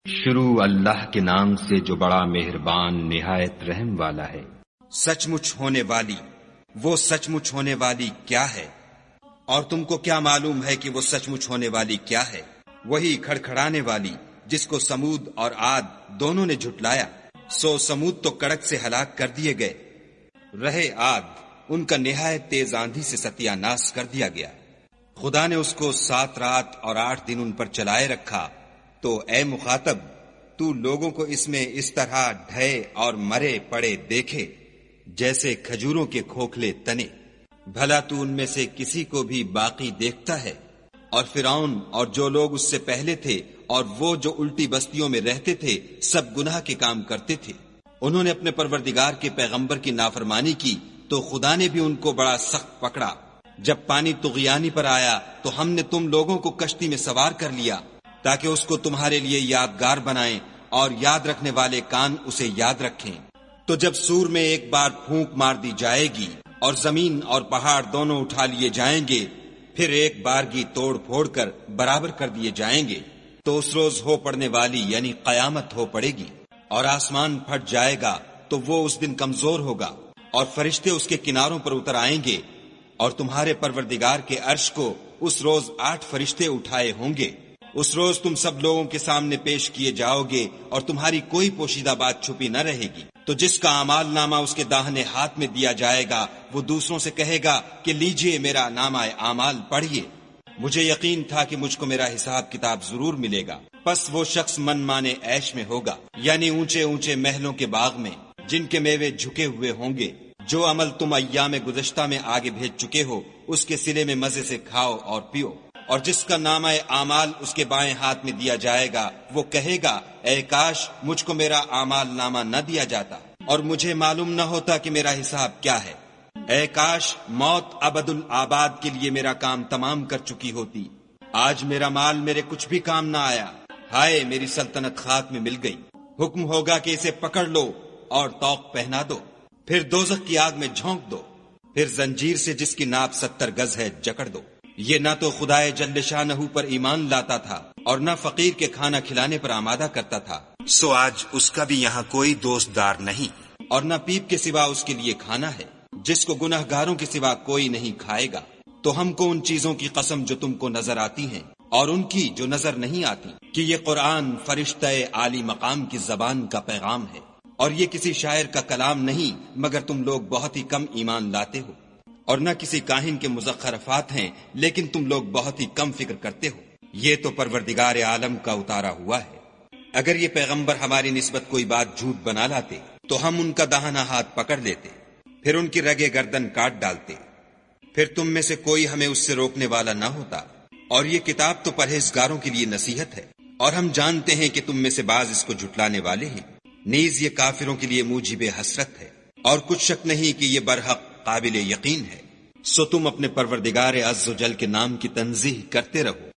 شروع اللہ کے نام سے جو بڑا مہربان نہایت رحم والا ہے۔ سچ مچ ہونے والی، وہ سچ مچ ہونے والی کیا ہے؟ اور تم کو کیا معلوم ہے کہ وہ سچ مچ ہونے والی کیا ہے؟ وہی کھڑکھڑانے والی جس کو سمود اور عاد دونوں نے جھٹلایا، سو سمود تو کڑک سے ہلاک کر دیے گئے، رہے عاد ان کا نہایت تیز آندھی سے ستیہ ناش کر دیا گیا۔ خدا نے اس کو 7 رات اور 8 دن ان پر چلائے رکھا، تو اے مخاطب تو لوگوں کو اس میں اس طرح ڈھے اور مرے پڑے دیکھے جیسے کھجوروں کے کھوکھلے تنے، بھلا تو ان میں سے کسی کو بھی باقی دیکھتا ہے؟ اور فرعون اور جو لوگ اس سے پہلے تھے اور وہ جو الٹی بستیوں میں رہتے تھے سب گناہ کے کام کرتے تھے، انہوں نے اپنے پروردگار کے پیغمبر کی نافرمانی کی تو خدا نے بھی ان کو بڑا سخت پکڑا۔ جب پانی طغیانی پر آیا تو ہم نے تم لوگوں کو کشتی میں سوار کر لیا تاکہ اس کو تمہارے لیے یادگار بنائیں اور یاد رکھنے والے کان اسے یاد رکھیں۔ تو جب سور میں ایک بار پھونک مار دی جائے گی اور زمین اور پہاڑ دونوں اٹھا لیے جائیں گے، پھر ایک بارگی توڑ پھوڑ کر برابر کر دیے جائیں گے، تو اس روز ہو پڑنے والی یعنی قیامت ہو پڑے گی، اور آسمان پھٹ جائے گا تو وہ اس دن کمزور ہوگا، اور فرشتے اس کے کناروں پر اتر آئیں گے، اور تمہارے پروردگار کے عرش کو اس روز 8 فرشتے اٹھائے ہوں گے۔ اس روز تم سب لوگوں کے سامنے پیش کیے جاؤ گے اور تمہاری کوئی پوشیدہ بات چھپی نہ رہے گی۔ تو جس کا اعمال نامہ اس کے داہنے ہاتھ میں دیا جائے گا وہ دوسروں سے کہے گا کہ لیجئے میرا نامہ اعمال پڑھیے، مجھے یقین تھا کہ مجھ کو میرا حساب کتاب ضرور ملے گا۔ پس وہ شخص من مانے عیش میں ہوگا، یعنی اونچے اونچے محلوں کے باغ میں جن کے میوے جھکے ہوئے ہوں گے۔ جو عمل تم ایام گزشتہ میں آگے بھیج چکے ہو اس کے صلے میں مزے سے کھاؤ اور پیو۔ اور جس کا نامہ اعمال اس کے بائیں ہاتھ میں دیا جائے گا وہ کہے گا اے کاش مجھ کو میرا اعمال نامہ نہ دیا جاتا اور مجھے معلوم نہ ہوتا کہ میرا حساب کیا ہے۔ اے کاش موت ابد الآباد کے لیے میرا کام تمام کر چکی ہوتی، آج میرا مال میرے کچھ بھی کام نہ آیا، ہائے میری سلطنت خاک میں مل گئی۔ حکم ہوگا کہ اسے پکڑ لو اور طوق پہنا دو، پھر دوزخ کی آگ میں جھونک دو، پھر زنجیر سے جس کی ناپ 70 گز ہے جکڑ دو۔ یہ نہ تو خدائے جل شانہ پر ایمان لاتا تھا اور نہ فقیر کے کھانا کھلانے پر آمادہ کرتا تھا، سو آج اس کا بھی یہاں کوئی دوست دار نہیں، اور نہ پیپ کے سوا اس کے لیے کھانا ہے جس کو گناہ گاروں کے سوا کوئی نہیں کھائے گا۔ تو ہم کو ان چیزوں کی قسم جو تم کو نظر آتی ہیں اور ان کی جو نظر نہیں آتی کہ یہ قرآن فرشتہ عالی مقام کی زبان کا پیغام ہے، اور یہ کسی شاعر کا کلام نہیں مگر تم لوگ بہت ہی کم ایمان لاتے ہو، اور نہ کسی کاہن کے مزخرفات ہیں لیکن تم لوگ بہت ہی کم فکر کرتے ہو۔ یہ تو پروردگار عالم کا اتارا ہوا ہے۔ اگر یہ پیغمبر ہماری نسبت کوئی بات جھوٹ بنا لاتے تو ہم ان کا داہنا ہاتھ پکڑ لیتے، پھر ان کی رگے گردن کاٹ ڈالتے، پھر تم میں سے کوئی ہمیں اس سے روکنے والا نہ ہوتا۔ اور یہ کتاب تو پرہیزگاروں کے لیے نصیحت ہے، اور ہم جانتے ہیں کہ تم میں سے بعض اس کو جھٹلانے والے ہیں، نیز یہ کافروں کے لیے موجب حسرت ہے، اور کچھ شک نہیں کہ یہ برحق قابل یقین ہے۔ سو تم اپنے پروردگار عز و جل کے نام کی تنزیہ کرتے رہو۔